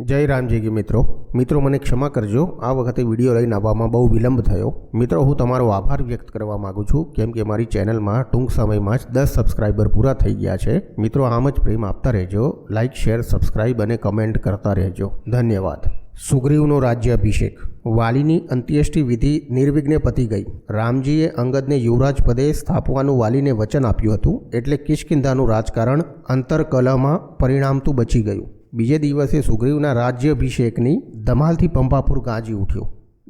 જય રામજી કી મિત્રો મને ક્ષમા કરજો, આ વખતે વિડીયો લઈને આવવામાં બહુ વિલંબ થયો। મિત્રો હું તમારો આભાર વ્યક્ત કરવા માગું છું કેમ કે મારી ચેનલમાં ટૂંક સમયમાં જ 10 સબસ્ક્રાઈબર પૂરા થઈ ગયા છે। મિત્રો આમ જ પ્રેમ આપતા રહેજો, લાઇક શેર સબસ્ક્રાઈબ અને કમેન્ટ કરતા રહેજો, ધન્યવાદ। સુગ્રીવનો રાજ્યાભિષેક। વાલીની અંત્યેષ્ટિ વિધિ નિર્વિઘ્ને પતી ગઈ। રામજીએ અંગદને યુવરાજ પદે સ્થાપવાનું વાલીને વચન આપ્યું હતું, એટલે કિષ્કિંધાનું રાજકારણ અંતરકલહમાં પરિણામતું બચી ગયું। બીજે દિવસે સુગ્રીવના રાજ્યાભિષેકની ધમાલથી પંપાપુર ગાજી ઉઠ્યો।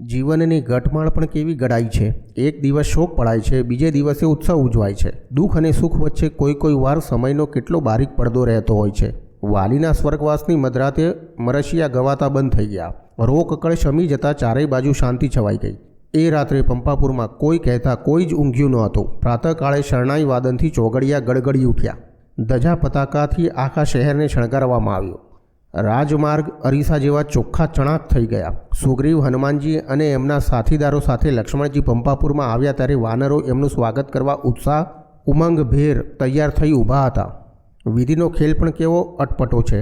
જીવનની ઘટમાળ પણ કેવી ગળાઈ છે। એક દિવસ શોક પડાય છે, બીજે દિવસે ઉત્સવ ઉજવાય છે। દુઃખ અને સુખ વચ્ચે કોઈ વાર સમયનો કેટલો બારીક પડદો રહેતો હોય છે। વાલીના સ્વર્ગવાસની મધરાતે મરશિયા ગવાતા બંધ થઈ ગયા। રોકકળ શમી જતાં ચારેય બાજુ શાંતિ છવાઈ ગઈ। એ રાત્રે પંપાપુરમાં કોઈ કહેતા કોઈ જ ઊંઘ્યું નહોતું। પ્રાતઃકાળે શરણાઈ વાદનથી ચોગડિયા ગડગડી ઉઠ્યા। ધજા પતાકાથી આખા શહેરને શણગારવામાં આવ્યો। રાજમાર્ગ અરીસા જેવા ચોખ્ખા ચણાક થઈ ગયા। સુગ્રીવ, હનુમાનજી અને એમના સાથીદારો સાથે લક્ષ્મણજી પંપાપુરમાં આવ્યા ત્યારે વાનરો એમનું સ્વાગત કરવા ઉત્સાહ ઉમંગભેર તૈયાર થઈ ઊભા હતા। વિધિનો ખેલ પણ કેવો અટપટો છે।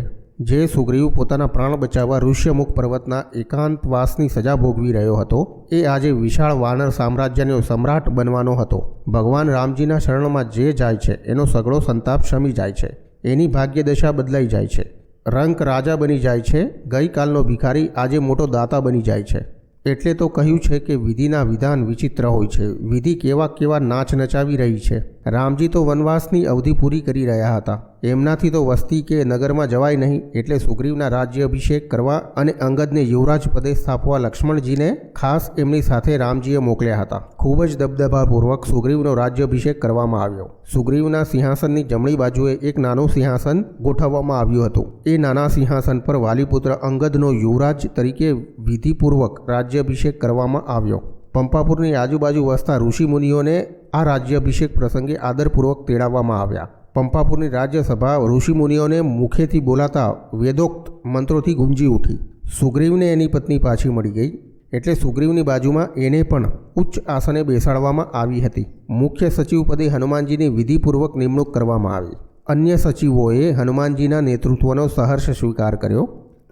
જે સુગ્રીવ પોતાના પ્રાણ બચાવવા ઋષ્યમુખ પર્વતના એકાંતવાસની સજા ભોગવી રહ્યો હતો, એ આજે વિશાળ વાનર સામ્રાજ્યનો સમ્રાટ બનવાનો હતો। ભગવાન રામજીના શરણમાં જે જાય છે એનો સઘળો સંતાપ શમી જાય છે, એની ભાગ્યદશા બદલાઈ જાય છે। રંક રાજા બની જાય છે, ગઈકાલનો ભિખારી આજે મોટો દાતા બની જાય છે। એટલે તો કહ્યું છે કે વિધિના વિધાન વિચિત્ર હોય છે। વિધિ કેવા નાચ નચાવી રહી છે। રામજી તો વનવાસની અવધિ પૂરી કરી રહ્યા હતા, એમનાથી તો વસ્તી કે નગરમાં જવાય નહીં, એટલે સુગ્રીવના રાજ્યાભિષેક કરવા અને અંગદને યુવરાજ પદે સ્થાપવા લક્ષ્મણજીને ખાસ એમની સાથે રામજીએ મોકલ્યા હતા। ખૂબ જ દબદબાપૂર્વક સુગ્રીવનો રાજ્યાભિષેક કરવામાં આવ્યો। સુગ્રીવના સિંહાસનની જમણી બાજુએ એક નાનું સિંહાસન ગોઠવવામાં આવ્યું હતું। એ નાના સિંહાસન પર વાલીપુત્ર અંગદનો યુવરાજ તરીકે વિધિપૂર્વક રાજ્યાભિષેક કરવામાં આવ્યો। પંપાપુરની આજુબાજુ વસતા ઋષિમુનિઓને આ રાજ્યાભિષેક પ્રસંગે આદરપૂર્વક તેડાવવામાં આવ્યા। પંપાપુરની રાજ્યસભા ઋષિમુનિઓને મુખેથી બોલાતા વેદોક્ત મંત્રોથી ગુંજી ઉઠી। સુગ્રીવને એની પત્ની પાછી મળી ગઈ, એટલે સુગ્રીવની બાજુમાં એને પણ ઉચ્ચ આસને બેસાડવામાં આવી હતી। મુખ્ય સચિવ પદે હનુમાનજીની વિધિપૂર્વક નિમણૂક કરવામાં આવી। અન્ય સચિવોએ હનુમાનજીના નેતૃત્વનો સહર્ષ સ્વીકાર કર્યો।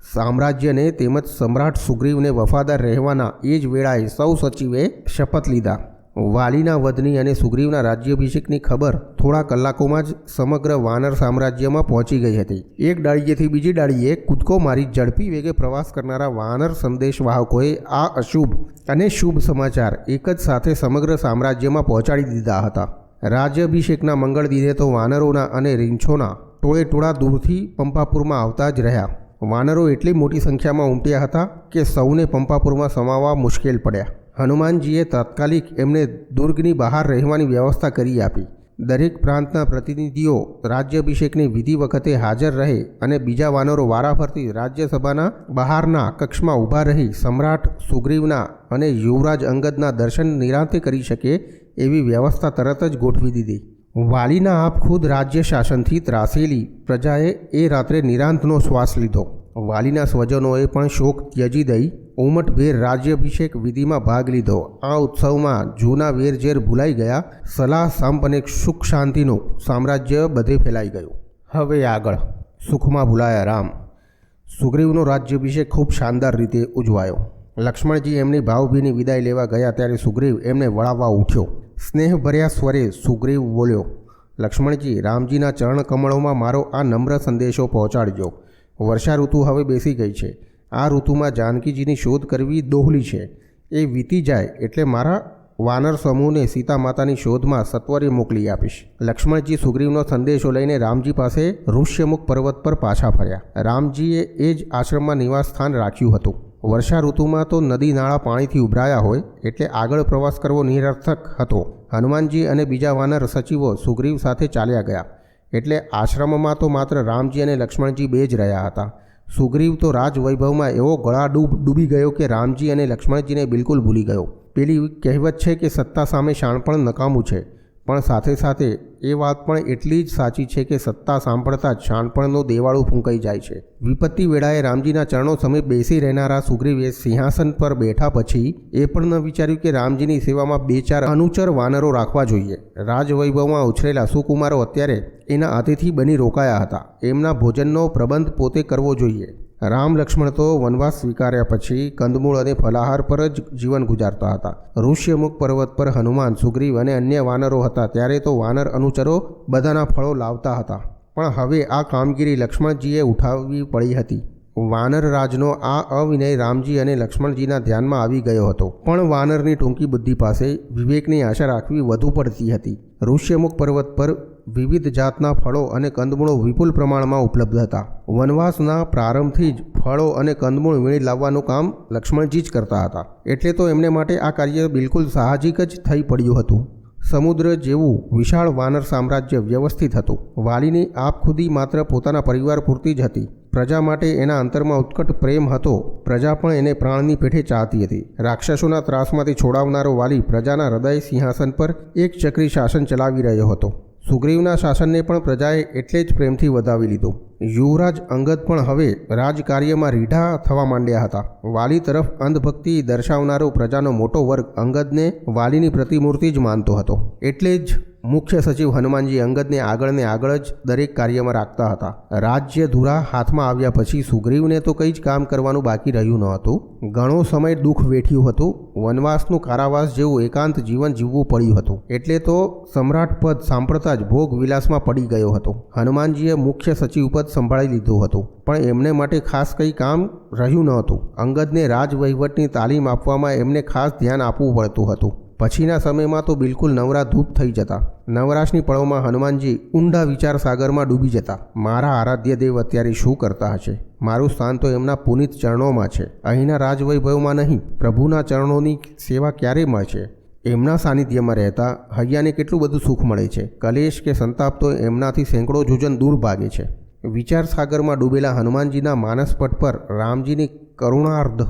સામ્રાજ્યને તેમજ સમ્રાટ સુગ્રીવને વફાદાર રહેવાના એ જ વેળાએ સૌ સચિવે શપથ લીધા। વાલીના વધની અને સુગ્રીવના રાજ્યાભિષેકની ખબર થોડા કલાકોમાં જ સમગ્ર વાનર સામ્રાજ્યમાં પહોંચી ગઈ હતી। એક ડાળીએથી બીજી ડાળીએ કૂદકો મારી ઝડપી વેગે પ્રવાસ કરનારા વાનર સંદેશવાહકોએ આ અશુભ અને શુભ સમાચાર એક જ સાથે સમગ્ર સામ્રાજ્યમાં પહોંચાડી દીધા હતા। રાજ્યાભિષેકના મંગળ દિને તો વાનરોના અને રીંછોના ટોળા દૂરથી પંપાપુરમાં આવતા જ રહ્યા। વાનરો એટલી મોટી સંખ્યામાં ઉમટ્યા હતા કે સૌને પંપાપુરમાં સમાવવા મુશ્કેલ પડ્યા। હનુમાનજીએ તાત્કાલિક એમને દુર્ગની બહાર રહેવાની વ્યવસ્થા કરી આપી। દરેક પ્રાંતના પ્રતિનિધિઓ રાજ્યાભિષેકની વિધિ વખતે હાજર રહે અને બીજા વાનરો વારાફરતી રાજ્યસભાના બહારના કક્ષમાં ઊભા રહી સમ્રાટ સુગ્રીવના અને યુવરાજ અંગદના દર્શન નિરાંતે કરી શકે એવી વ્યવસ્થા તરત જ ગોઠવી દીધી। વાલીના આપખુદ રાજ્ય શાસનથી ત્રાસેલી પ્રજાએ એ રાત્રે નિરાંતનો શ્વાસ લીધો। વાલીના સ્વજનોએ પણ શોક ત્યજી દઈ ઉમટભેર રાજ્યાભિષેક વિધિમાં ભાગ લીધો। આ ઉત્સવમાં જૂના વેરઝેર ભૂલાઈ ગયા। સલાહ સંપ અને સુખ શાંતિનું સામ્રાજ્ય બધે ફેલાઈ ગયું। હવે આગળ સુખમાં ભૂલાયા રામ। સુગ્રીવનો રાજ્યાભિષેક ખૂબ શાનદાર રીતે ઉજવાયો। લક્ષ્મણજી એમની ભાવભીની વિદાય લેવા ગયા ત્યારે સુગ્રીવ એમને વળાવવા ઉઠ્યો। સ્નેહભર્યા સ્વરે સુગ્રીવ બોલ્યો, લક્ષ્મણજી, રામજીના ચરણ કમળોમાં મારો આ નમ્ર સંદેશો પહોંચાડજો। વર્ષા ઋતુ હવે બેસી ગઈ છે। આ ઋતુમાં જાનકીજીની શોધ કરવી દોહલી છે। એ વીતી જાય એટલે મારા વાનર સમૂહને સીતા માતાની શોધમાં સત્વરે મોકલી આપીશ। લક્ષ્મણજી સુગ્રીવનો સંદેશો લઈને રામજી પાસે ઋષ્યમુખ પર્વત પર પાછા ફર્યા। રામજીએ એ જ આશ્રમમાં નિવાસ સ્થાન રાખ્યું હતું। વર્ષા ઋતુમાં તો નદી નાળા પાણીથી ઉભરાયા હોય એટલે આગળ પ્રવાસ કરવો નિરર્થક હતો। હનુમાનજી અને બીજા વાનર સચિવો સુગ્રીવ સાથે ચાલ્યા ગયા, એટલે આશ્રમમાં તો માત્ર રામજી અને લક્ષ્મણજી બે જ રહ્યા હતા। સુગ્રીવ તો રાજવૈભવમાં એવો ગળા ડૂબી ગયો કે રામજી અને લક્ષ્મણજીને બિલકુલ ભૂલી ગયો। પેલી કહેવત છે કે સત્તા સામે શાણપણ નકામું છે, પણ સાથે સાથે એ વાત પણ એટલી જ સાચી છે કે સત્તા સાંભળતા જ શાણપણનું દેવાળું ફૂંકાઈ જાય છે। વિપત્તિ વેળાએ રામજીના ચરણો સમીપ બેસી રહેનારા સુગ્રીવે સિંહાસન પર બેઠા પછી એ પણ ન વિચાર્યું કે રામજીની સેવામાં 2-4 અનુચર વાનરો રાખવા જોઈએ। રાજવૈભવમાં ઉછરેલા સુકુમારો અત્યારે એના અતિથિ બની રોકાયા હતા। એમના ભોજનનો પ્રબંધ પોતે કરવો જોઈએ। રામ લક્ષ્મણ તો વનવાસ સ્વીકાર્યા પછી કંદમૂળ અને ફલાહાર પર જ જીવન ગુજારતા હતા. ઋષ્યમુખ પર્વત પર હનુમાન, સુગ્રીવ અને અન્ય વાનરો હતા ત્યારે તો વાનર અનુચરો બધાના ફળો લાવતા હતા. પણ હવે આ કામગીરી લક્ષ્મણજીએ ઉઠાવવી પડી હતી. વાનર રાજનો આ અવિનય રામજી અને લક્ષ્મણજીના ધ્યાનમાં આવી ગયો હતો. પણ વાનરની ટૂંકી બુદ્ધિ પાસે વિવેકની આશા રાખવી વધુ પડતી હતી. ઋષ્યમુખ પર્વત પર વિવિધ જાતના ફળો અને કંદમૂળો વિપુલ પ્રમાણમાં ઉપલબ્ધ હતા. વનવાસના પ્રારંભથી જ ફળો અને કંદમૂળ વીણી લાવવાનું કામ લક્ષ્મણજી જ કરતા હતા. એટલે તો એમને માટે આ કાર્ય બિલકુલ સાહજિક જ થઈ પડ્યું હતું. સમુદ્ર જેવું વિશાળ વાનર સામ્રાજ્ય વ્યવસ્થિત હતું. વાલીની આપખુદી માત્ર પોતાના પરિવાર પૂરતી જ હતી. પ્રજા માટે એના અંતરમાં ઉત્કટ પ્રેમ હતો. પ્રજા પણ એને પ્રાણની પેઠે ચાહતી હતી. રાક્ષસોના ત્રાસમાંથી છોડાવનારો વાલી પ્રજાના હૃદય સિંહાસન પર એક ચક્રી શાસન ચલાવી રહ્યો હતો. સુગ્રીવના શાસનને પણ પ્રજાએ એટલે જ પ્રેમથી વધાવી લીધું. યુવરાજ અંગદ પણ હવે રાજકાર્યમાં રીઢા થવા માંડ્યા હતા. વાલી તરફ અંધભક્તિ દર્શાવનારો પ્રજાનો મોટો વર્ગ અંગદને વાલીની પ્રતિમૂર્તિ જ માનતો હતો. એટલે જ મુખ્ય સચિવ હનુમાનજી અંગદને આગળ જ દરેક કાર્યમાં રાખતા હતા. રાજ્ય ધુરા હાથમાં આવ્યા પછી સુગ્રીવને તો કંઈ જ કામ કરવાનું બાકી રહ્યું ન હતું. ઘણો સમય દુઃખ વેઠ્યું હતું. વનવાસનું કારાવાસ જેવું એકાંત જીવન જીવવું પડ્યું હતું. એટલે તો સમ્રાટ પદ સાંભળતા જ ભોગ વિલાસમાં પડી ગયો હતો. હનુમાનજીએ મુખ્ય સચિવ પદ સંભાળી લીધું હતું. પણ એમને માટે ખાસ કંઈ કામ રહ્યું ન હતું. અંગદને રાજવહીવટની તાલીમ આપવામાં એમને ખાસ ધ્યાન આપવું પડતું હતું. પછીના સમયમાં તો બિલકુલ નવરા ધૂપ થઈ જતા. નવરાશની પળોમાં હનુમાનજી ઊંડા વિચાર સાગરમાં ડૂબી જતા. મારા આરાધ્ય દેવ અત્યારે શું કરતા હશે? મારું સ્થાન તો એમના પુનિત ચરણોમાં છે. અહીંના રાજવૈભવમાં નહીં. પ્રભુના ચરણોની સેવા ક્યારે મળશે? એમના સાનિધ્યમાં રહેતા હૈયાને કેટલું બધું સુખ મળે છે. કલેશ કે સંતાપ તો એમનાથી સેંકડો જોજન દૂર ભાગે છે. વિચાર સાગરમાં ડૂબેલા હનુમાનજીના માનસપટ પર રામજીની કરુણાર્ધ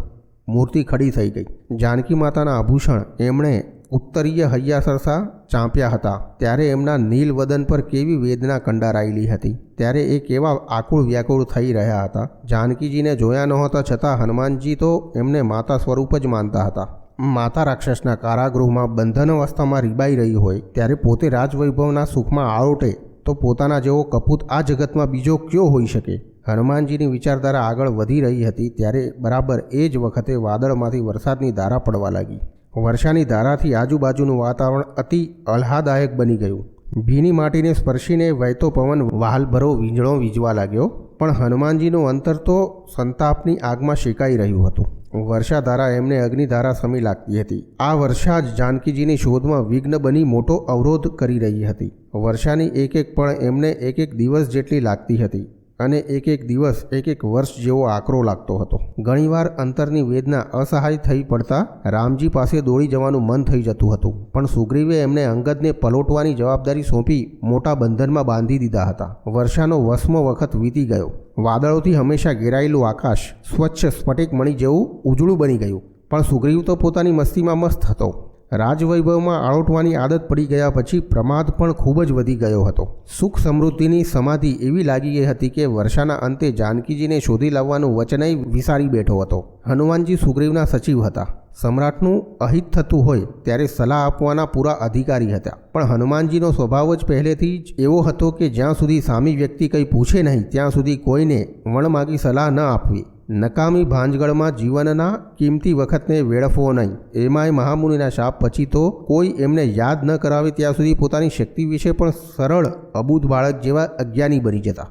મૂર્તિ ખડી થઈ ગઈ. જાનકી માતાના આભૂષણ એમણે ઉત્તરીય હૈયા સરસા ચાંપ્યા હતા. ત્યારે એમના નીલ વદન પર કેવી વેદના કંડારાયેલી હતી. ત્યારે એ કેવા આકુળ વ્યાકુળ થઈ રહ્યા હતા. જાનકીજીને જોયા નહોતા છતાં હનુમાનજી તો એમને માતા સ્વરૂપ જ માનતા હતા. માતા રાક્ષસના કારાગૃહમાં બંધન અવસ્થામાં રીબાઈ રહી હોય ત્યારે પોતે રાજવૈભવના સુખમાં આળોટે તો પોતાના જેવો કપૂત આ જગતમાં બીજો કયો હોઈ શકે? હનુમાનજીની વિચારધારા આગળ વધી રહી હતી ત્યારે બરાબર એ જ વખતે વાદળમાંથી વરસાદની ધારા પડવા લાગી. વર્ષાની ધારાથી આજુબાજુનું વાતાવરણ અતિ આહ્લાદાયક બની ગયું. ભીની માટીને સ્પર્શીને વહેતો પવન વહાલભરો વીજળો વીજવા લાગ્યો. પણ હનુમાનજીનું અંતર તો સંતાપની આગમાં શેકાઈ રહ્યું હતું. વર્ષાધારા એમને અગ્નિધારા સમી લાગતી હતી. આ વર્ષા જ જાનકીજીની શોધમાં વિઘ્ન બની મોટો અવરોધ કરી રહી હતી. વર્ષાની એક એક પળ એમને એક એક દિવસ જેટલી લાગતી હતી અને એક એક દિવસ એક એક વર્ષ જેવો આકરો લાગતો હતો. ઘણીવાર અંતરની વેદના અસહાય થઈ પડતા રામજી પાસે દોડી જવાનું મન થઈ જતું હતું. પણ સુગ્રીવે એમને અંગદને પલોટવાની જવાબદારી સોંપી મોટા બંધનમાં બાંધી દીધા હતા. વર્ષાનો 20મો વખત વીતી ગયો. વાદળોથી હંમેશા ઘેરાયેલું આકાશ સ્વચ્છ સ્ફટિક મણી જેવું ઉજળું બની ગયું. પણ સુગ્રીવ તો પોતાની મસ્તીમાં મસ્ત હતો. રાજવૈભવમાં આળોટવાની આદત પડી ગયા પછી પ્રમાદ પણ ખૂબ જ વધી ગયો હતો. સુખ સમૃદ્ધિની સમાધિ એવી લાગી ગઈ હતી કે વર્ષાના અંતે જાનકીજીને શોધી લાવવાનું વચનય વિસારી બેઠો હતો. હનુમાનજી સુગ્રીવના સચિવ હતા. સમ્રાટનું અહિત થતું હોય ત્યારે સલાહ આપવાના પૂરા અધિકારી હતા. પણ હનુમાનજીનો સ્વભાવ જ પહેલેથી જ એવો હતો કે જ્યાં સુધી સામી વ્યક્તિ કંઈ પૂછે નહીં ત્યાં સુધી કોઈને વણમાગી સલાહ ન આપવી. નકામી ભાંજગળમાં જીવનના કિંમતી વખતને વેડફવો નહીં. એમાંય મહામુનિના શાપ પછી તો કોઈ એમને યાદ ન કરાવે ત્યાં સુધી પોતાની શક્તિ વિશે પણ સરળ અબૂધ બાળક જેવા અજ્ઞાની બની જતા.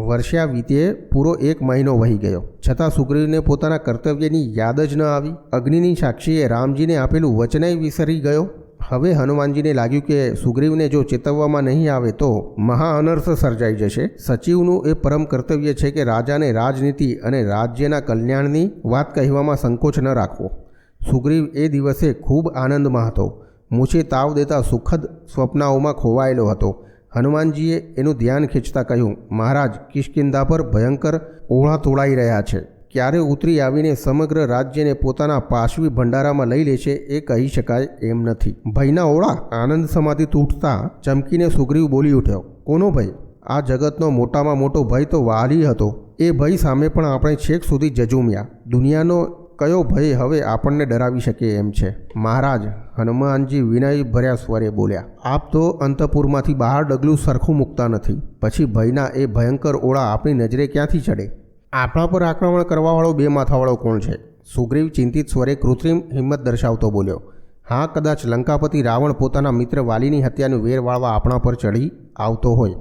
વર્ષા વીતે પૂરો 1 મહિનો વહી ગયો. છતાં સુગ્રીવને પોતાના કર્તવ્યની યાદ જ ન આવી. અગ્નિની સાક્ષીએ રામજીને આપેલું વચનય વિસરી ગયો. હવે હનુમાનજીને લાગ્યું કે સુગ્રીવને જો ચેતવવામાં નહીં આવે તો મહા અનર્થ સર્જાઈ જશે. સચિવનું એ પરમ કર્તવ્ય છે કે રાજાને રાજનીતિ અને રાજ્યના કલ્યાણની વાત કહેવામાં સંકોચ ન રાખવો. સુગ્રીવ એ દિવસે ખૂબ આનંદમાં હતો. મૂછે તાવ દેતા સુખદ સ્વપ્નાઓમાં ખોવાયેલો હતો. હનુમાનજીએ એનું ધ્યાન ખેંચતા કહ્યું, મહારાજ, કિષ્કિંધા પર ભયંકર ઓળા તોડાઈ રહ્યા છે. ક્યારે ઉતરી આવીને સમગ્ર રાજ્યને પોતાના પાશવી ભંડારામાં લઈ લેશે એ કહી શકાય એમ નથી. ભયના ઓળા? આનંદ સમાધિ તૂટતા ચમકીને સુગ્રીવ બોલી ઉઠ્યો, કોનો ભય? આ જગતનો મોટામાં મોટો ભય તો વાલી હતો. એ ભય સામે પણ આપણે છેક સુધી જજુમ્યા. દુનિયાનો કયો ભય હવે આપણને ડરાવી શકે એમ છે? મહારાજ, હનુમાનજી વિનય ભર્યા સ્વરે બોલ્યા, આપ તો અંતપુરમાંથી બહાર ડગલું સરખું મૂકતા નથી. પછી ભયના એ ભયંકર ઓળા આપણી નજરે ક્યાંથી ચડે? આપણા પર આક્રમણ કરવાવાળો બે માથાવાળો કોણ છે? સુગ્રીવ ચિંતિત સ્વરે કૃત્રિમ હિંમત દર્શાવતો બોલ્યો. હા, કદાચ લંકાપતિ રાવણ પોતાના મિત્ર વાલીની હત્યાનું વેર વાળવા આપણા પર ચડી આવતો હોય,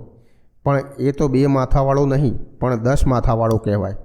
પણ એ તો બે માથાવાળો નહીં પણ 10 માથાવાળો કહેવાય.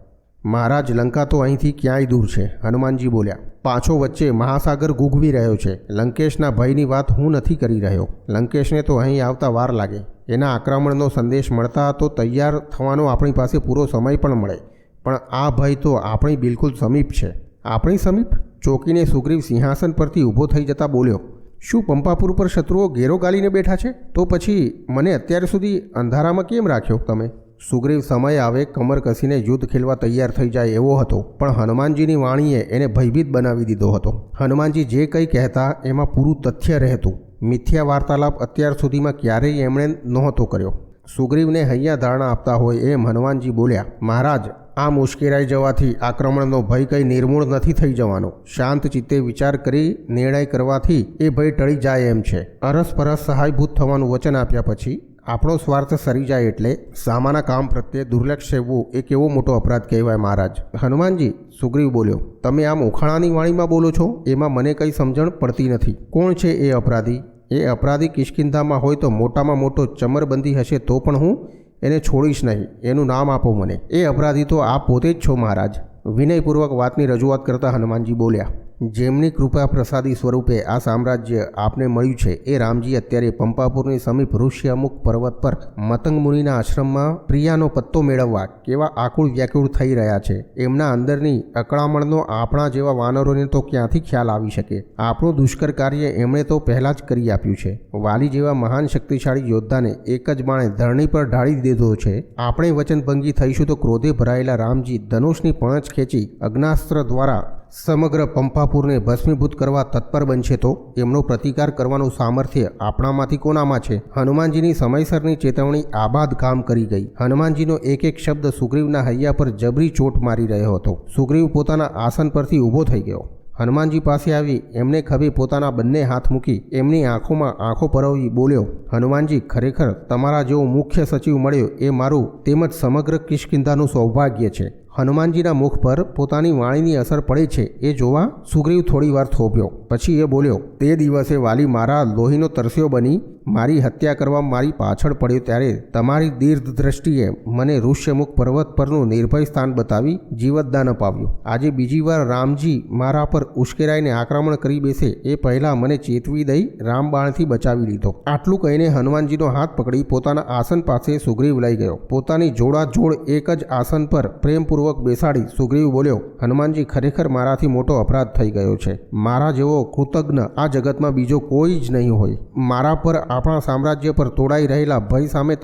મહારાજ, લંકા તો અહીંથી ક્યાંય દૂર છે, હનુમાનજી બોલ્યા. પાછો વચ્ચે મહાસાગર ગુગવી રહ્યો છે. લંકેશના ભયની વાત હું નથી કરી રહ્યો. લંકેશને તો અહીં આવતા વાર લાગે. એના આક્રમણનો સંદેશ મળતા તો તૈયાર થવાનો આપણી પાસે પૂરો સમય પણ મળે, પણ આ ભય તો આપણી બિલકુલ સમીપ છે. આપણી સમીપ? ચોકીને સુગ્રીવ સિંહાસન પરથી ઊભો થઈ જતા બોલ્યો. શું પંપાપુર પર શત્રુઓ ઘેરો ગાલીને બેઠા છે? તો પછી મને અત્યાર સુધી અંધારામાં કેમ રાખ્યો તમે? સુગ્રીવ સમય આવે કમર કસીને યુદ્ધ ખેલવા તૈયાર થઈ જાય એવો હતો, પણ હનુમાનજીની વાણીએ એને ભયભીત બનાવી દીધો હતો. હનુમાનજી જે કંઈ કહેતા એમાં પૂરું તથ્ય રહેતું. મિથ્યા વાર્તાલાપ અત્યાર સુધીમાં ક્યારેય એમણે નહોતો કર્યો. સુગ્રીવને હૈયા ધારણા આપતા હોય એમ હનુમાનજી બોલ્યા. મહારાજ, આ મુશ્કેરાઈ જવાથી આક્રમણનો ભય કંઈ નિર્મૂળ નથી થઈ જવાનો. શાંત ચિત્તે વિચાર કરી નિર્ણય કરવાથી એ ભય ટળી જાય એમ છે. અરસપરસ સહાયભૂત થવાનું વચન આપ્યા પછી આપણો સ્વાર્થ સરી જાય એટલે સામાના કામ પ્રત્યે દુર્લક્ષ સેવવું એ કેવો મોટો અપરાધ કહેવાય મહારાજ. હનુમાનજી, સુગ્રીવ બોલ્યો, તમે આમ ઉખાણાની વાણીમાં બોલો છો એમાં મને કંઈ સમજણ પડતી નથી. કોણ છે એ અપરાધી? એ અપરાધી કિષ્કિંધામાં હોય તો મોટામાં મોટો ચમરબંધી હશે તો પણ હું એને છોડીશ નહીં. એનું નામ આપો મને. એ અપરાધી તો આપ પોતે જ છો મહારાજ. વિનયપૂર્વક વાતની રજૂઆત કરતા હનુમાનજી બોલ્યા. જેમની કૃપા પ્રસાદી સ્વરૂપે આ સામ્રાજ્ય આપને મળ્યું છે એ રામજી અત્યારે પંપાપુરની સમીપ ઋષ્યમુખ પર્વત પર મતંગ મુનિના આશ્રમમાં પ્રિયાનો પત્તો મેળવવા કેવા આકુળ વ્યાકુળ થઈ રહ્યા છે. એમના અંદરની અકળામણનો આપણા જેવા વાનરોને તો ક્યાંથી ખ્યાલ આવી શકે? આપણું દુષ્કર કાર્ય એમણે તો પહેલાં જ કરી આપ્યું છે. વાલી જેવા મહાન શક્તિશાળી યોદ્ધાને એક જ બાણે ધરણી પર ઢાળી દીધો છે. આપણે વચનભંગી થઈશું તો ક્રોધે ભરાયેલા રામજી ધનુષની પણછ ખેંચી અગ્નાસ્ત્ર દ્વારા સમગ્ર પંપાપુરને ભસ્મીભૂત કરવા તત્પર બનશે તો એમનો પ્રતિકાર કરવાનું સામર્થ્ય આપણામાંથી કોનામાં છે? હનુમાનજીની સમયસરની ચેતવણી આબાદ કામ કરી ગઈ. હનુમાનજીનો એક એક શબ્દ સુગ્રીવના હૈયા પર જબરી ચોટ મારી રહ્યો હતો. સુગ્રીવ પોતાના આસન પરથી ઊભો થઈ ગયો. હનુમાનજી પાસે આવી એમને ખભે પોતાના બંને હાથ મૂકી એમની આંખોમાં આંખો પરોવી બોલ્યો. હનુમાનજી, ખરેખર તમારા જેવો મુખ્ય સચિવ મળ્યો એ મારું તેમજ સમગ્ર કિષ્કિંધાનું સૌભાગ્ય છે. હનુમાનજીના મુખ પર પોતાની વાણીની અસર પડે છે એ જોવા સુગ્રીવ થોડીવાર થોભ્યો. પછી એ બોલ્યો. તે દિવસે વાલી મારા લોહીનો તરસ્યો બની મારી હત્યા કરવા મારી પાછળ પડ્યો ત્યારે તમારી દીર્ઘ દ્રષ્ટિએ મને ઋષ્યમુખ પર્વત પરનું નિર્ભય સ્થાન બતાવી જીવતદાન અપાવ્યું. આજે બીજી વાર રામજી મારા પર ઉશ્કેરાઈને આક્રમણ કરી બેસે એ પહેલાં મને ચેતવી દઈ રામબાણથી બચાવી લીધો. આટલું કહીને હનુમાનજીનો હાથ પકડી પોતાના આસન પાસે સુગ્રીવ લઈ ગયો. પોતાની જોડાજોડ એક જ આસન પર પ્રેમપૂર્વક બેસાડી સુગ્રીવ બોલ્યો. હનુમાનજી, ખરેખર મારાથી મોટો અપરાધ થઈ ગયો છે. મારા જેવો કૃતજ્ઞ આ જગતમાં બીજો કોઈ જ નહીં હોય. મારા પર આપણા સામ્રાજ્ય પર તોડાઈ રહેલા ભય સામે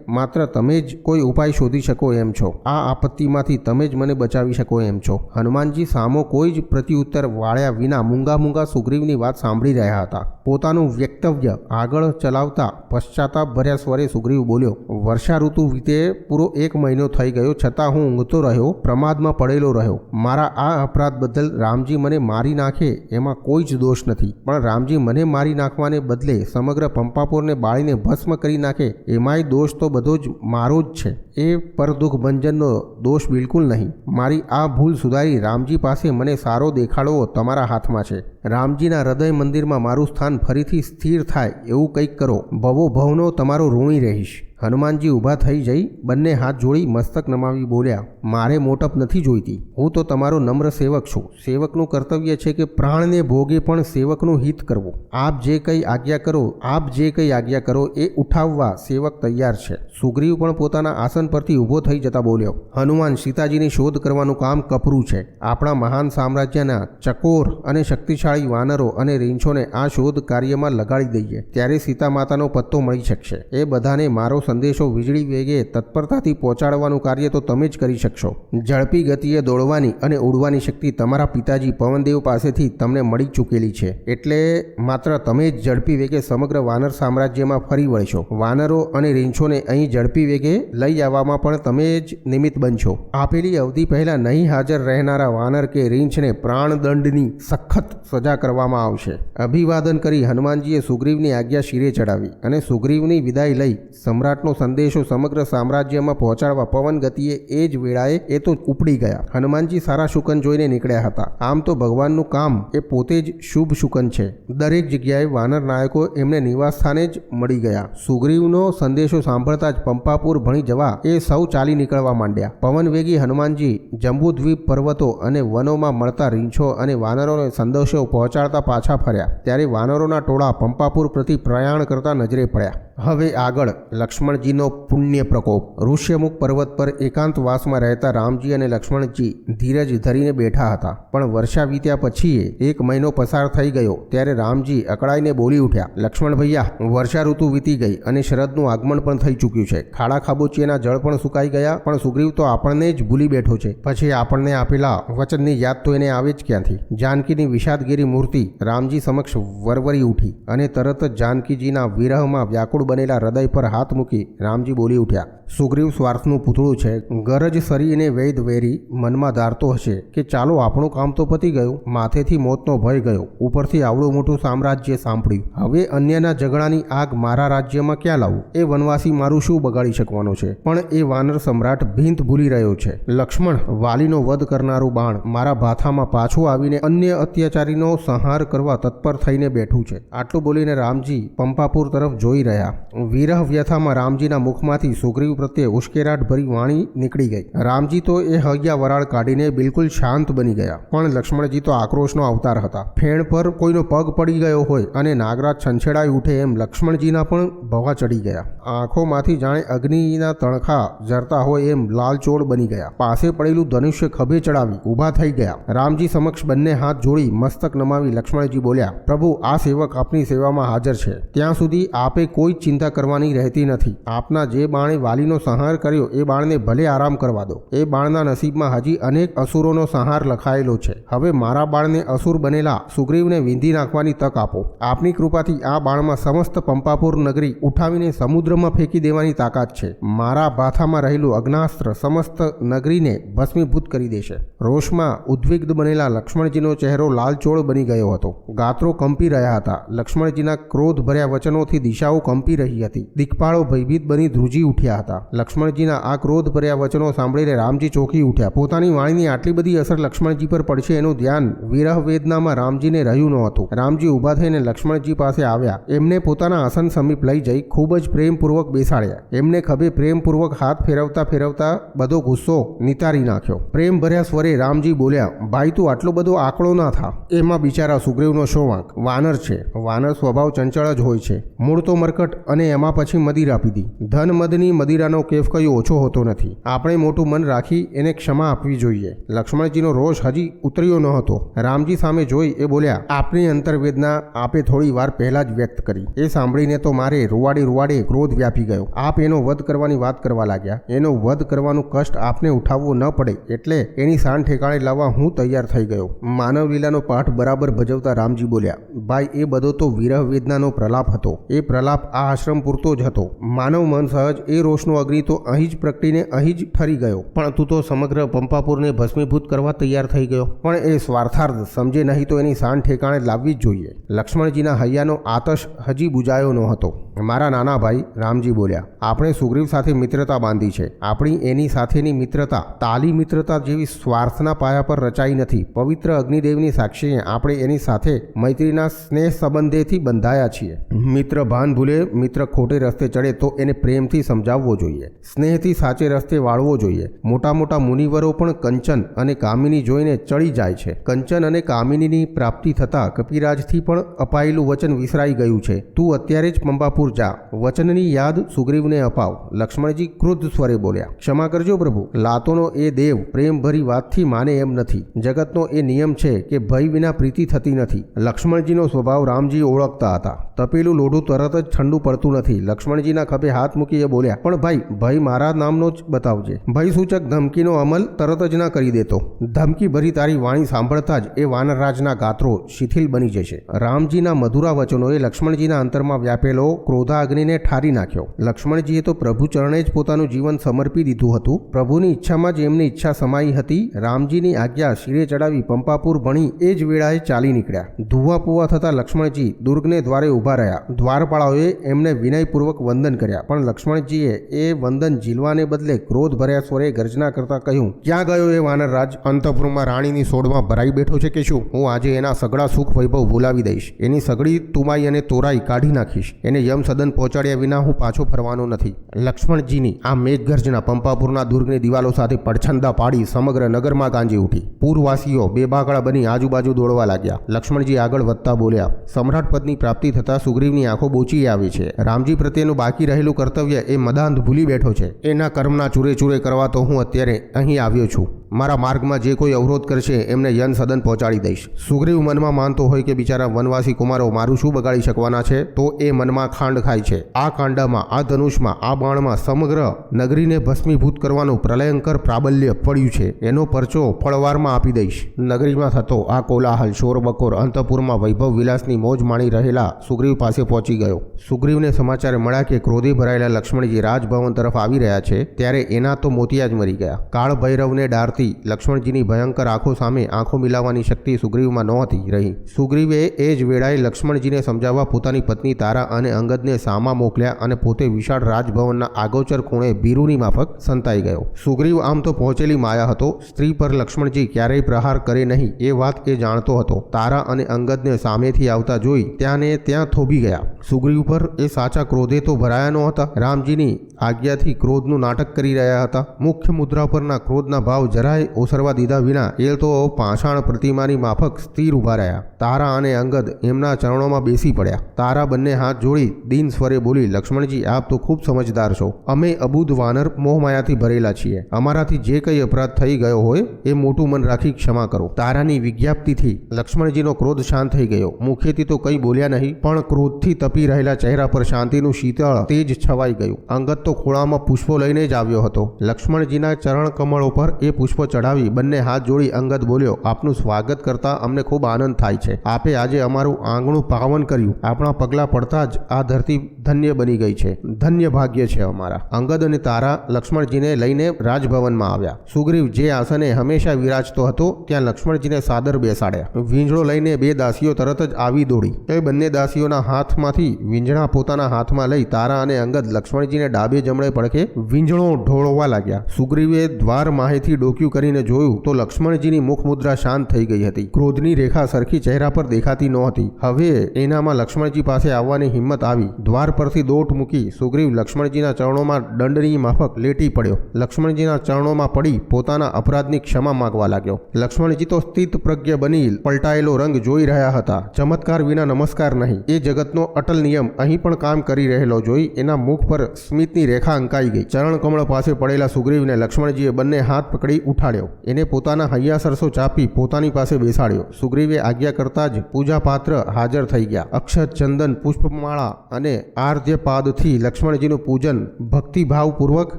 માત્ર તમે જ કોઈ ઉપાય શોધી શકો એમ છો. આ આપત્તિમાંથી તમે જ મને બચાવી શકો એમ છો. હનુમાનજી સામો કોઈ જ પ્રત્યુત્તર વાળ્યા વિના મૂંગા સુગ્રીવની વાત સાંભળી રહ્યા હતા. પોતાનું વક્તવ્ય આગળ ચલાવતા પશ્ચાતાપ ભર્યા સ્વરે સુગ્રીવ બોલ્યો. વર્ષા ઋતુ વીતે પૂરો 1 મહિનો થઈ ગયો છતાં હું ઊંઘતો રહ્યો, પ્રમાદમાં પડેલો રહ્યો. મારા આ અપરાધ બદલ રામજી મને મારી નાખે એમાં કોઈ જ દોષ નથી, પણ રામજી મને મારી નાખવાને બદલે સમગ્ર પંપાપુરને બાળીને ભસ્મ કરી નાખે એમાંય દોષ તો બધો જ મારો જ છે. એ પરદુઃખ ભંજનનો દોષ બિલકુલ નહીં. મારી આ ભૂલ સુધારી રામજી પાસે મને સારો દેખાડવો તમારા હાથમાં છે. રામજીના હૃદય મંદિરમાં મારું સ્થાન ફરીથી સ્થિર થાય એવું કંઈક કરો. ભવો ભવનો તમારો ઋણી રહીશ. હનુમાનજી ઊભા થઈ જઈ બંને હાથ જોડી મસ્તક નમાવી બોલ્યા. મારે મોટપ નથી જોઈતી. હું તો તમારો નમ્ર સેવક છું. સેવકનું કર્તવ્ય છે કે પ્રાણને ભોગે પણ સેવકનું હિત કરવું. આપ જે કંઈ આજ્ઞા કરો એ ઉઠાવવા સેવક તૈયાર છે. સુગ્રીવ પણ પોતાના આસન પરથી ઊભો થઈ જતા બોલ્યો. હનુમાન, સીતાજીની શોધ કરવાનું કામ કપરું છે. આપણા મહાન સામ્રાજ્યના ચકોર અને શક્તિશાળી વાનરો અને રીંછોને આ શોધ કાર્યમાં લગાડી દઈએ ત્યારે સીતા માતાનો પત્તો મળી શકશે. એ બધાને મારો સંદેશો વીજળી વેગે તત્પરતાથી પહોંચાડવાનું કાર્ય તો તમે જ કરી શકશો. ઝડપી ગતિએ દોડવાની અને ઉડવાની શક્તિ તમારા પિતાજી પવનદેવ પાસેથી તમને મળી ચૂકેલી છે. એટલે માત્ર તમે જ ઝડપી વેગે સમગ્ર વાનર સામ્રાજ્યમાં ફરી વળશો. વાનરો અને રીંછોને અહીં ઝડપી વેગે લઈ આવવામાં પણ તમે જ નિમિત્ત બનશો. આપેલી અવધિ પહેલાં નહીં હાજર રહેનારા વાનર કે રીંછને પ્રાણદંડની સખત સજા કરવામાં આવશે. અભિવાદન કરી હનુમાનજીએ સુગ્રીવની આજ્ઞા શિરે ચડાવી અને સુગ્રીવની વિદાય લઈ સમ્રાટ સમ્રાટનો સંદેશો સમગ્ર સામ્રાજ્યમાં પહોંચાડવા પવન ગતિએ એ જ વેળાએ એ તો ઉપડી ગયા. હનુમાનજી સારા શુકન જોઈને નીકળ્યા હતા. આમ તો ભગવાનનું કામ એ પોતે જ શુભ શુકન છે. દરેક જગ્યાએ વાનર નાયકો એમને નિવાસ સ્થાને જ મળી ગયા. સુગ્રીવનો સંદેશો સાંભળતા જ પંપાપુર ભણી જવા એ સૌ ચાલી નીકળવા માંડ્યા. પવનવેગી હનુમાનજી જંબુદ્વીપ પર્વતો અને વનોમાં મળતા રીંછો અને વાનરોને સંદેશો પહોંચાડતા પાછા ફર્યા. ત્યારે વાનરોના ટોળા પંપાપુર પ્રતિ પ્રયાણ કરતા નજરે પડ્યા. હવે આગળ લક્ષ્મણજીનો પુણ્ય પ્રકોપ. ઋષ્યમુખ પર્વત પર એકાંતવાસમાં રહેતા રામજી અને લક્ષ્મણજી ધીરજ ધરીને બેઠા હતા. પણ વર્ષા વીત્યા પછી એક મહિનો પસાર થઈ ગયો ત્યારે રામજી અકળાઈને બોલી ઉઠ્યા, લક્ષ્મણ ભૈયા, વર્ષા ઋતુ વીતી ગઈ અને શરદનું આગમન પણ થઈ ચૂક્યું છે. ખાડા ખાબોચિયાના જળ પણ સુકાઈ ગયા. પણ સુગ્રીવ તો આપણને જ ભૂલી બેઠો છે. પછી આપણને આપેલા વચનની યાદ તો એને આવે જ ક્યાંથી? જાનકીની વિષાદગીરી મૂર્તિ રામજી સમક્ષ વરવરી ઉઠી અને તરત જ જાનકીજીના વિરહમાં વ્યાકુળ બનેલા હૃદય પર હાથ મૂકી રામજી બોલી ઉઠ્યા, સુગ્રીવ સ્વાર્થનું પૂતળું છે. ગરજ સરીને વૈદ વેરી મનમાં ધારતો હશે કે ચાલો આપણું કામ તો પતી ગયું, માથેથી મોતનો ભય ગયો, ઉપરથી આવડું મોટું સામ્રાજ્ય સાંભળ્યું. હવે અન્યના ઝઘડાની આગ મારા રાજ્યમાં ક્યાં લાવું? એ વનવાસી મારું શું બગાડી શકવાનો છે? પણ એ વાનર સમ્રાટ ભીંત ભૂલી રહ્યો છે. લક્ષ્મણ, વાલીનો વધ કરનારું બાણ મારા ભાથામાં પાછું આવીને અન્ય અત્યાચારીનો સંહાર કરવા તત્પર થઈને બેઠું છે. આટલું બોલીને રામજી પંપાપુર તરફ જોઈ રહ્યા. વિરહ વ્યથામાં રામજીના મુખમાંથી સુગ્રીવ પ્રત્યે ઉશ્કેરાટ ભરી વાણી નીકળી ગઈ. રામજી તો એ હૈયા વરાળ કાઢીને બિલકુલ શાંત બની ગયા. પણ લક્ષ્મણજી તો આક્રોશનો અવતાર હતા. ફેણ પર કોઈનો પગ પડી ગયો હોય અને નાગરાજ છંછેડાઈ ઉઠે એમ લક્ષ્મણજીના પણ ભવા ચડી ગયા. આંખોમાંથી જાણે અગ્નિના તણખા જરતા હોય એમ લાલચોળ બની ગયા. પાસે પડેલું ધનુષ્ય ખભે ચડાવી ઊભા થઈ ગયા. રામજી સમક્ષ બંને હાથ જોડી મસ્તક નમાવી લક્ષ્મણજી બોલ્યા, પ્રભુ, આ સેવક આપની સેવામાં હાજર છે. ત્યાં સુધી આપે કોઈ ચિંતા કરવાની રહેતી નથી. આપના જે બાણે વાલીનો સંહાર કર્યો એ બાણને ભલે આરામ કરવા દો. એ બાણના નસીબમાં હજી અનેક અસુરોનો સંહાર લખાયેલો છે. હવે મારા બાણને અસુર બનેલા સુગ્રીવને વીંધી નાખવાની તક આપો. આપની કૃપાથી આ બાણમાં સમસ્ત પંપાપુર નગરી ઉઠાવીને સમુદ્રમાં ફેંકી દેવાની તાકાત છે. મારા ભાથામાં રહેલું અગ્નાસ્ત્ર સમસ્ત નગરીને ભસ્મીભૂત કરી દેશે. રોષમાં ઉદ્વિગ્ન બનેલા લક્ષ્મણજીનો ચહેરો લાલચોળ બની ગયો હતો. ગાત્રો કંપી રહ્યા હતા. લક્ષ્મણજીના ક્રોધ ભર્યા વચનોથી દિશાઓ કંપી રહી હતી. દિક્પાળો ભયભીત બની ધ્રુજી ઉઠ્યા હતા. લક્ષ્મણજીના આ ક્રોધ ભર્યા વચનો સાંભળીને રામજી ચોંકી ઉઠ્યા. પોતાની વાણીની આટલી બધી અસર લક્ષ્મણજી પર પડશે એનું ધ્યાન વિરહ વેદનામાં રામજીને રહ્યું ન હતું. રામજી ઊભા થઈને લક્ષ્મણજી પાસે આવ્યા. એમને પોતાના આસન સમીપ લઈ જઈ ખૂબ જ પ્રેમપૂર્વક બેસાડ્યા. એમને ખભે પ્રેમપૂર્વક હાથ ફેરવતા ફેરવતા બધો ગુસ્સો નિતારી નાખ્યો. પ્રેમ ભર્યા સ્વરે રામજી બોલ્યા, ભાઈ, તું આટલો બધો આકળો ના થા. એમાં બિચારા સુગ્રીવનો શો વાંક? વાનર છે. વાનર સ્વભાવ ચંચળ જ હોય છે. મૂળ તો મરકટ અને એમાં પછી મદિરા પીધી. ધન મદની મદિરાનો કેફ કયો ઓછો હોતો નથી. આપણે મોટું મન રાખી એને ક્ષમા આપવી જોઈએ. લક્ષ્મણજીનો રોષ હજી ઉતર્યો ન હતો. રામજી સામે જોઈ એ બોલ્યા, આપની અંતરવેદના આપે થોડી વાર પહેલા જ વ્યક્ત કરી. એ સાંભળીને તો મારે રૂવાડે ક્રોધ વ્યાપી ગયો. આપ એનો વધ કરવાની વાત કરવા લાગ્યા. એનો વધ કરવાનું કષ્ટ આપને ઉઠાવવો ન પડે એટલે એની શાન ઠેકાણે લાવવા હું તૈયાર થઈ ગયો. માનવ લીલાનો પાઠ બરાબર ભજવતા રામજી બોલ્યા, ભાઈ, એ બધો તો વિરહ વેદનાનો પ્રલાપ હતો. એ પ્રલાપ આ આશ્રમ પૂરતો જ હતો. માનવ મન સહજ એ રોષનો અગ્નિ તો અહીં જ પ્રગટીને અહીં જ ઠરી ગયો. પણ તું તો સમગ્ર પંપાપુરને ભસ્મીભૂત કરવા તૈયાર થઈ ગયો. પણ એ સ્વાર્થાર્થ સમજે નહીં તો એની શાન ઠેકાણે લાવવી જ જોઈએ. લક્ષ્મણજીના હૈયાનો આતશ હજી બુજાયો ન હતો. મારા નાના ભાઈ, રામજી બોલ્યા, આપણે સુગ્રીવ સાથે મિત્રતા બાંધી છે. આપણી એની સાથેની મિત્રતા તાલી મિત્રતા જેવી સ્વાર્થના પાયા પર રચાઈ નથી. પવિત્ર અગ્નિદેવની સાક્ષીએ આપણે એની સાથે મૈત્રીના સ્નેહ સંબંધેથી બંધાયા છીએ. મિત્ર ભાન ભૂલે, મિત્ર ખોટે રસ્તે ચડે તો એને પ્રેમથી સમજાવવો જોઈએ. સ્નેહથી સાચે રસ્તે વાળવો જોઈએ. મોટા મોટા મુનિવરો પણ કંચન અને કામિની જોઈને ચડી જાય છે. કંચન અને કામિનીની પ્રાપ્તિ થતાં કપિરાજથી પણ અપાયેલું વચન વિસરાઈ ગયું છે. તું અત્યારે જ પંપાપુર જા. વચનની યાદ સુગ્રીવને અપાવ. લક્ષ્મણજી ક્રુદ્ધ સ્વરે બોલ્યા, ક્ષમા કરજો પ્રભુ. લાતોનો એ દેવ પ્રેમભરી વાતથી માને એમ નથી. જગતનો એ નિયમ છે કે ભય વિના પ્રીતિ થતી નથી. લક્ષ્મણજીનો સ્વભાવ રામજી ઓળખતા હતા. તપેલું લોઢું તરત જ ઠંડુ પડતું નથી. લક્ષ્મણજીના ખભે હાથ મૂકી એ બોલ્યા, પણ ભાઈ, ભય મારા નામનો જ બતાવજે. ભય સૂચક ધમકીનો અમલ તરત જ ના કરી દેતો. ધમકી ભરી તારી વાણી સાંભળતા જ એ વાનરરાજના ગાત્રો શિથિલ બની જશે. રામજીના મધુરા વચનોએ લક્ષ્મણજીના અંતરમાં વ્યાપેલો ક્રોધ ક્રોધાગ્નિને ઠારી નાખ્યો. લક્ષ્મણજીએ તો પ્રભુ ચરણે જ પોતાનું જીવન સમર્પી દીધું હતું. પ્રભુની ઈચ્છામાં જ એમની ઈચ્છા સમાઈ હતી. રામજીની આજ્ઞા શિરે ચડાવી પંપાપુર ભણી એ જ વેળાએ ચાલી નીકળ્યા. ધુવા પુવા થતા લક્ષ્મણજી દુર્ગને દ્વારે ઊભા રહ્યા. દ્વારપાળાઓએ એમને વિનયપૂર્વક વંદન કર્યા, પણ લક્ષ્મણજીએ એ વંદન ઝીલવાને બદલે ક્રોધ ભર્યા સ્વરે ગર્જના કરતા કહ્યું, ક્યાં ગયો એ વાનરરાજ? અંતઃપુરમાં રાણીની સોડમાં ભરાઈ બેઠો છે કે શું? હું આજે એના સગળા સુખ વૈભવ ભૂલાવી દઈશ. એની સગળી તુમાઈ અને તોરાઈ કાઢી નાખીશ. એને યમ સદન પહોંચાડ્યા વિના હું પાછો ફરવાનો નથી. લક્ષ્મણજીની આ મેઘગર્જના પંપાપુરના દુર્ગની દિવાલો સાથે પડછંદા પાડી સમગ્ર નગરમાં ગાંજી ઉઠી. પૂરવાસીઓ બેબાકળા બની આજુબાજુ દોડવા લાગ્યા. લક્ષ્મણજી આગળ વધતા બોલ્યા, સમ્રાટ પદની પ્રાપ્તિ થતાં સુગ્રીવની આંખો બોચી આવી છે. રામજી પ્રત્યેનું બાકી રહેલું કર્તવ્ય એ મદાંધ ભૂલી બેઠો છે. એના કર્મના ચૂરે ચૂરે કરવા તો હું અત્યારે અહીં આવ્યો છું. મારા માર્ગમાં જે કોઈ અવરોધ કરશે એમને યન સદન પહોંચાડી દઈશ. સુગ્રીવ મનમાં માનતો હોય કે બિચારા વનવાસી કુમારો મારું શું બગાડી શકવાના છે, તો એ મનમાં ખાંડ ખાય છે. આ કાંડામાં, આ ધનુષમાં, આ બાણમાં સમગ્ર નગરીને ભસ્મીભૂત કરવાનું પ્રલયંકર પ્રાબલ્ય પડ્યું છે. એનો પરચો ફળવારમાં આપી દઈશ. નગરીમાં થતો આ કોલાહલ, શોરબકોર અંતઃપુરમાં વૈભવ વિલાસની મોજ માણી રહેલા સુગ્રીવ પાસે પહોંચી ગયો. સુગ્રીવને સમાચાર મળ્યા કે ક્રોધે ભરાયેલા લક્ષ્મણજી રાજભવન તરફ આવી રહ્યા છે, ત્યારે એના તો મોતિયા જ મરી ગયા. કાળ ભૈરવને ડાર લક્ષ્મણજીની ભયંકર આંખો સામે આંખો મિલાવવાની શક્તિ સુગ્રીવમાં નહોતી રહી. સુગ્રીવે એ જ વેળાએ લક્ષ્મણજીને સમજાવવા પોતાની પત્ની તારા અને અંગદને સામા મોકલ્યા અને પોતે વિશાળ રાજભવનના આગોચર ખૂણે ભીરુની માફક સંતાઈ ગયો. સુગ્રીવ આમ તો પહોંચેલી માયા હતો. સ્ત્રી પર લક્ષ્મણજી ક્યારેય પ્રહાર કરે નહીં એ વાત એ જાણતો હતો. તારા અને અંગદને સામેથી આવતા જોઈ ત્યાં ને ત્યાં થોભી ગયા. સુગ્રીવ પર એ સાચા ક્રોધે તો ભરાયા નહોતા. રામજીની આજ્ઞાથી ક્રોધનું નાટક કરી રહ્યા હતા. મુખ્ય મુદ્રા પરના ક્રોધના ભાવ જરા ઓસરવા દીધા વિના એ તો પાષાણ પ્રતિમાની માફક સ્થિર ઉભા રહ્યા. તારા અને અંગદ એમના ચરણોમાં બેસી પડ્યા. તારા બંને હાથ જોડી દીન સ્વરે બોલી, લક્ષ્મણજી આપ તો ખૂબ સમજદાર છો. અમે અબુધ વાનર મોહમાયાથી ભરેલા છીએ. અમારાથી જે કંઈ અપરાધ થઈ ગયો હોય એ મોટું મન રાખી ક્ષમા કરો. તારાની વિજ્ઞાપ્તિથી લક્ષ્મણજીનો ક્રોધ શાંત થઈ ગયો. મુખેથી તો કંઈ બોલ્યા નહીં, પણ ક્રોધથી તપી રહેલા ચહેરા પર શાંતિનું શીતળ તેજ છવાઈ ગયું. અંગદ તો ખોળામાં પુષ્પો લઈને જ આવ્યો હતો. લક્ષ્મણજીના ચરણ કમળો પર એ પુષ્પો ચડાવી બંને હાથ જોડી અંગદ બોલ્યો, આપનું સ્વાગત કરતા અમને ખૂબ આનંદ થાય છે. આપે આજે અમારું આંગણું પાવન કર્યું. આપણા પગલાં પડતા જ આ ધરતી ધન્ય બની ગઈ છે. ધન્ય ભાગ્ય છે અમારા. અંગદ અને તારા લક્ષ્મણજીને લઈને રાજભવનમાં આવ્યા. સુગ્રીવ જે આસને હંમેશા વિરાજતો હતો ત્યાં લક્ષ્મણજીને સાદર બેસાડ્યા. વીંજળો લઈને બે દાસીઓ તરત જ આવી દોડી. એ બંને દાસીઓના હાથમાંથી વીંજણા પોતાના હાથમાં લઈ તારા અને અંગદ લક્ષ્મણજીને ડાબે જમણે પડખે વીંજળો ઢોળવા લાગ્યા. સુગ્રીવે દ્વાર માહેથી ડોક્યું કરીને જોયું તો લક્ષ્મણજીની મુખ મુદ્રા શાંત થઈ ગઈ હતી. ક્રોધની રેખા સરખી ચહેરા પર દેખાતી નહોતી. હવે એનામાં લક્ષ્મણજી પાસે આવવાની હિંમત આવી. દ્વાર પરથી દોટ મૂકી સુગ્રીવ લક્ષ્મણજીના ચરણોમાં દંડની માફક લેટી પડ્યો. લક્ષ્મણજીના ચરણોમાં પડી પોતાના અપરાધની ક્ષમા માંગવા લાગ્યો. લક્ષ્મણજી તો સ્થિત પ્રજ્ઞ બની પલટાયેલો રંગ જોઈ રહ્યા હતા. ચમત્કાર વિના નમસ્કાર નહીં, એ જગતનો અટલ નિયમ અહીં પણ કામ કરી રહેલો જોઈ એના મુખ પર સ્મિતની રેખા અંકાઈ ગઈ. ચરણ કમળ પાસે પડેલા સુગ્રીવને લક્ષ્મણજીએ બંને હાથ પકડી ઉઠાડ્યો. એને પોતાના હૈયા સરસો ચાપી પોતાની પાસે બેસાડ્યો. સુગ્રીવે આજ્ઞા કરતા જ પૂજા પાત્ર હાજર થઈ ગયા. અક્ષત, ચંદન, પુષ્પમાળા અને આર્ધ્યપાદથી લક્ષ્મણજીનું પૂજન ભક્તિભાવપૂર્વક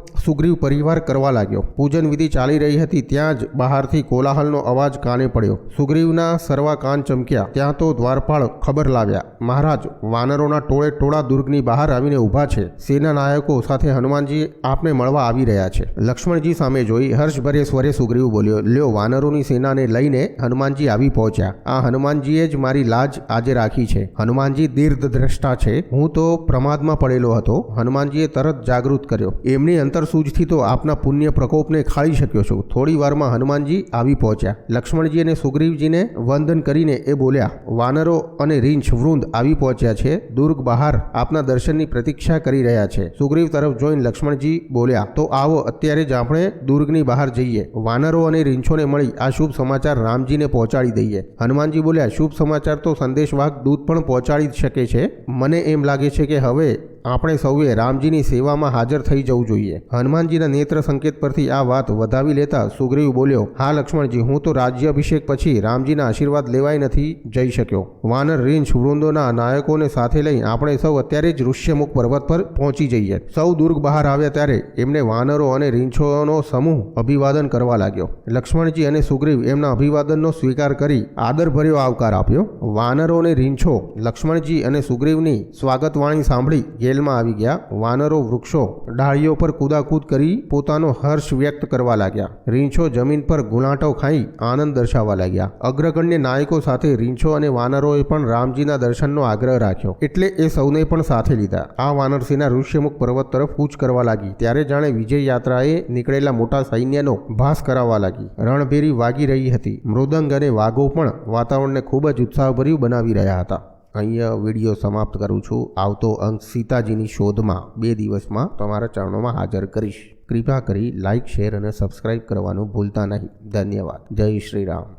સુગ્રીવ પરિવાર કરવા લાગ્યો. પૂજન વિધિ ચાલી રહી હતી ત્યાં જ બહારથી કોલાહલનો અવાજ કાને પડ્યો. સુગ્રીવના સર્વા કાન ચમક્યા. ત્યાં તો દ્વારપાળ ખબર લાવ્યા, મહારાજ વાનરોના ટોળે ટોળા દુર્ગની બહાર આવીને ઊભા છે. સેના નાયકો સાથે હનુમાનજી આપને મળવા આવી રહ્યા છે. લક્ષ્મણજી સામે જોઈ હર્ષભરે સ્વરે સુગ્રીવ બોલ્યો, લ્યો વાનરોની સેનાને લઈને હનુમાનજી આવી પહોંચ્યા. આ હનુમાનજીએ જ મારી લાજ આજે રાખી છે. હનુમાનજી દીર્ઘદ્રષ્ટા છે. હું તો પ્રમાદમાં પડેલો હતો. હનુમાનજીએ તરત જાગૃત કર્યો. એમની અંતરસૂઝથી તો આપના પુણ્ય પ્રકોપને ખાળી શક્યો છું. થોડી વારમાં હનુમાનજી આવી પહોંચ્યા. લક્ષ્મણજી અને સુગ્રીવજીને વંદન કરીને એ બોલ્યા, વાનરો અને રીંછ વૃંદ આવી પહોંચ્યા છે. દુર્ગ બહાર આપના દર્શનની પ્રતીક્ષા કરી રહ્યા છે. સુગ્રીવ તરફ જોઈને લક્ષ્મણજી બોલ્યા, તો આવો અત્યારે જ આપણે દુર્ગની બહાર જઈએ. વાનરો અને રીંછોને મળી આ શુભ સમાચાર રામજીને પહોંચાડી દઈએ. હનુમાનજી બોલ્યા, શુભ સમાચાર તો સંદેશવાહક દૂત પણ પહોંચાડી શકે છે. મને એમ લાગે છે કે હવે આપણે સૌએ રામજીની સેવામાં હાજર થઈ જવું જોઈએ. હનુમાનજીના નેત્ર સંકેત પરથી આ વાત વધાવી લેતા સુગ્રીવ બોલ્યો, હા લક્ષ્મણજી, હું તો રાજ્યાભિષેક પછી રામજીના આશીર્વાદ લેવાય નથી જઈ શક્યો. વાનર રીંછ વૃંદોના નાયકોને સાથે લઈ આપણે સૌ અત્યારે જ ઋષ્યમુખ પર્વત પર પહોંચી જઈએ. સૌ દુર્ગ બહાર આવ્યા ત્યારે એમને વાનરો અને રીંછોનો સમૂહ અભિવાદન કરવા લાગ્યો. લક્ષ્મણજી અને સુગ્રીવ એમના અભિવાદનનો સ્વીકાર કરી આદરભર્યો આવકાર આપ્યો. વાનરો અને રીંછો લક્ષ્મણજી અને સુગ્રીવની સ્વાગતવાણી સાંભળી જેલમાં આવી ગયા. વાનરો વૃક્ષો ડાળીઓ પર કૂદાકૂદ કરી પોતાનો હર્ષ વ્યક્ત કરવા લાગ્યા. રીંછો જમીન પર ગુલાંટો ખાઈ આનંદ દર્શાવવા લાગ્યા. અગ્રગણ્ય નાયકો સાથે રીંછો અને વાનરોએ પણ રામજીના દર્શનનો આગ્રહ રાખ્યો, એટલે એ સૌને પણ સાથે લીધા. આ વાનરસેના ઋષ્યમુખ પર્વત તરફ કૂચ કરવા લાગી. ત્યારે જાણે વિજય યાત્રાએ નીકળેલા મોટા સૈન્યનો ભાસ કરાવવા લાગી. રણભેરી વાગી રહી હતી. મૃદંગ અને વાઘો પણ વાતાવરણને ખૂબ જ ઉત્સાહભર્યું બનાવી રહ્યા હતા. અહીંયા વિડીયો સમાપ્ત કરું છું. આવતો અંક સીતાજીની શોધમાં 2 દિવસમાં તમારા ચરણોમાં હાજર કરીશ. કૃપા કરી લાઇક, શેર અને સબસ્ક્રાઇબ કરવાનું ભૂલતા નહીં. ધન્યવાદ. જય શ્રી રામ.